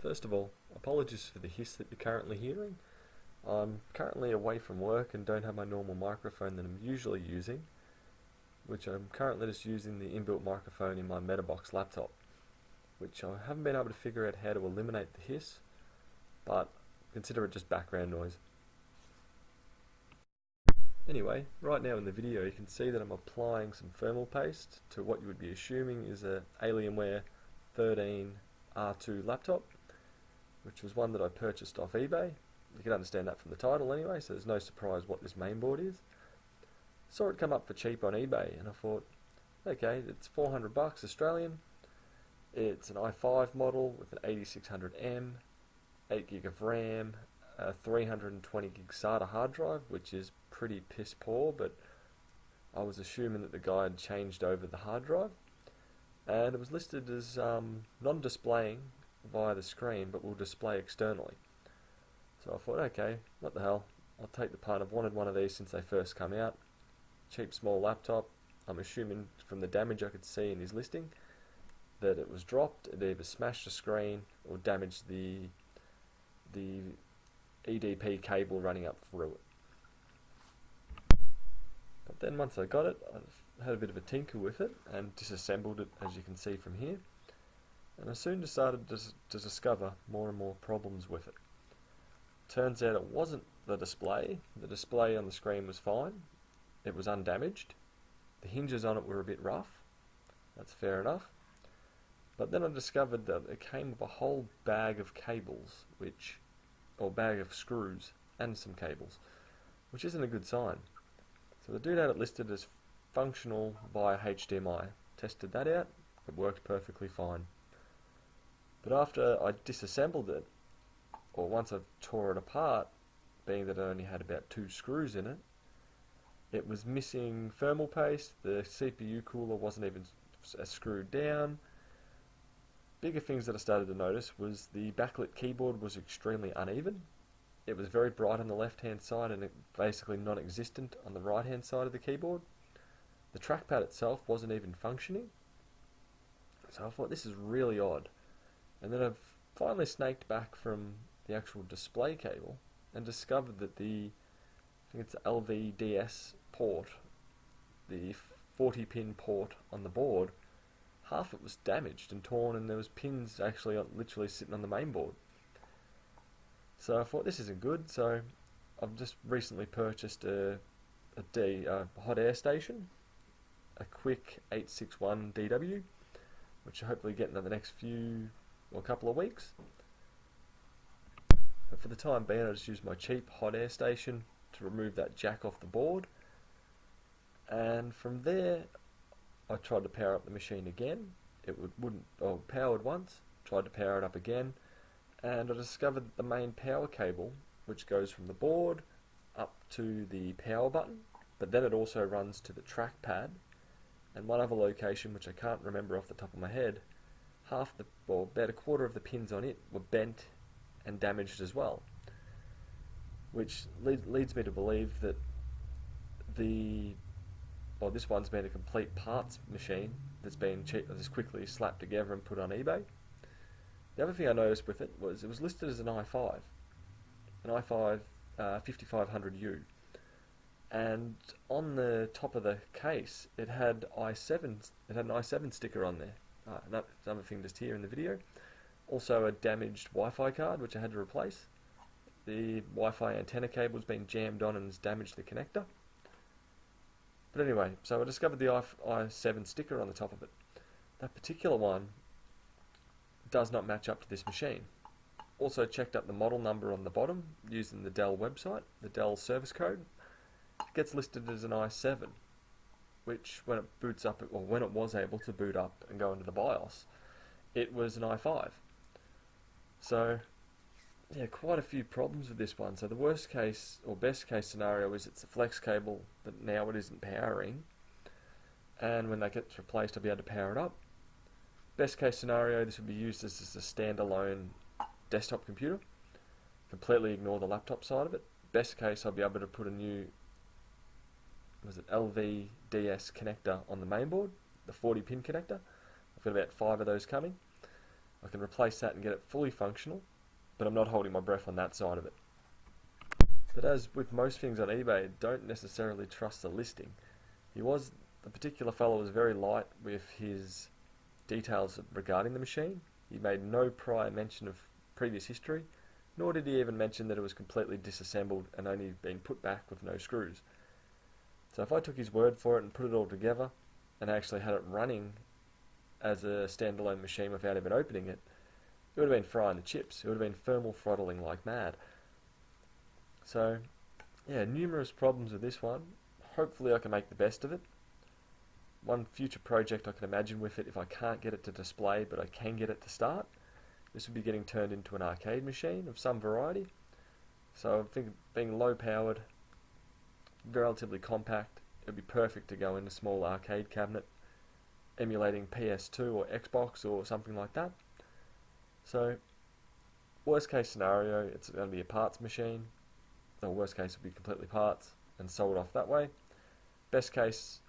First of all, apologies for the hiss that you're currently hearing. I'm currently away from work and don't have my normal microphone that I'm usually using, which I'm currently just using the inbuilt microphone in my Metabox laptop, which I haven't been able to figure out how to eliminate the hiss, but consider it just background noise. Anyway, right now in the video you can see that I'm applying some thermal paste to what you would be assuming is a Alienware 13 R2 laptop, which was one that I purchased off eBay. You can understand that from the title anyway, so there's no surprise what this mainboard is. Saw it come up for cheap on eBay and I thought, okay, it's 400 bucks Australian. It's an i5 model with an 8600M, 8 gig of RAM, a 320 gig SATA hard drive, which is pretty piss poor, but I was assuming that the guy had changed over the hard drive, and it was listed as non-displaying via the screen but will display externally. So I thought, okay, what the hell, I'll take the punt. I've wanted one of these since they first come out. Cheap small laptop. I'm assuming from the damage I could see in his listing that it was dropped. It either smashed the screen or damaged the EDP cable running up through it. But then once I got it, I had a bit of a tinker with it and disassembled it, as you can see from here, and I soon started to discover more and more problems with it. Turns out it wasn't the display. The display on the screen was fine. It was undamaged. The hinges on it were a bit rough. That's fair enough. But then I discovered that it came with a whole bag of cables, or bag of screws and some cables, which isn't a good sign. So the dude had it listed as functional via HDMI. Tested that out. It worked perfectly fine. But after I disassembled it, or once I tore it apart, being that it only had about 2 screws in it, it was missing thermal paste. The CPU cooler wasn't even screwed down. Bigger things that I started to notice was the backlit keyboard was extremely uneven. It was very bright on the left hand side and basically non-existent on the right hand side of the keyboard. The trackpad itself wasn't even functioning. So I thought, this is really odd. And then I've finally snaked back from the actual display cable and discovered that I think it's the LVDS port, the 40 pin port on the board, half it was damaged and torn, and there was pins actually literally sitting on the main board. So I thought, this isn't good. So I've just recently purchased a hot air station, a quick 861 DW, which I hopefully get in the next couple of weeks. But for the time being, I just use my cheap hot air station to remove that jack off the board, and from there I tried to power up the machine again. It powered once, tried to power it up again, and I discovered that the main power cable, which goes from the board up to the power button, but then it also runs to the trackpad and one other location which I can't remember off the top of my head, about a quarter of the pins on it were bent and damaged as well, which leads me to believe that this one's been a complete parts machine that's been just quickly slapped together and put on eBay. The other thing I noticed with it was listed as an i5 5500U, and on the top of the case it had an i7 sticker on there. Another thing just here in the video. Also a damaged Wi-Fi card which I had to replace. The Wi-Fi antenna cable's been jammed on and has damaged the connector. But anyway, so I discovered the i7 sticker on the top of it. That particular one does not match up to this machine. Also checked up the model number on the bottom using the Dell website, the Dell service code. It gets listed as an i7, which when it boots up, or when it was able to boot up and go into the BIOS, it was an i5. So yeah, quite a few problems with this one. So the worst case or best case scenario is it's a flex cable that now it isn't powering, and when that gets replaced I'll be able to power it up. Best case scenario, this would be used as a standalone desktop computer. Completely ignore the laptop side of it. Best case, I'll be able to put a new LVDS connector on the mainboard, the 40 pin connector. I've got about 5 of those coming. I can replace that and get it fully functional, but I'm not holding my breath on that side of it. But as with most things on eBay, don't necessarily trust the listing. The particular fellow was very light with his details regarding the machine. He made no prior mention of previous history, nor did he even mention that it was completely disassembled and only been put back with no screws. So if I took his word for it and put it all together, and actually had it running as a standalone machine without even opening it, it would have been frying the chips. It would have been thermal throttling like mad. So, yeah, numerous problems with this one. Hopefully I can make the best of it. One future project I can imagine with it, if I can't get it to display but I can get it to start, this would be getting turned into an arcade machine of some variety. So I think being low powered, relatively compact, it would be perfect to go in a small arcade cabinet emulating PS2 or Xbox or something like that. So worst case scenario, it's going to be a parts machine. The worst case would be completely parts and sold off that way. Best case,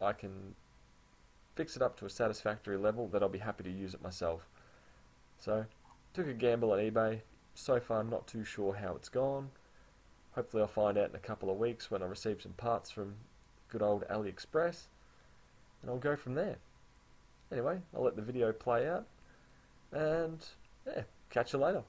I can fix it up to a satisfactory level that I'll be happy to use it myself. So, took a gamble on eBay. So far I'm not too sure how it's gone. Hopefully I'll find out in a couple of weeks when I receive some parts from good old AliExpress, and I'll go from there. Anyway, I'll let the video play out, and yeah, catch you later.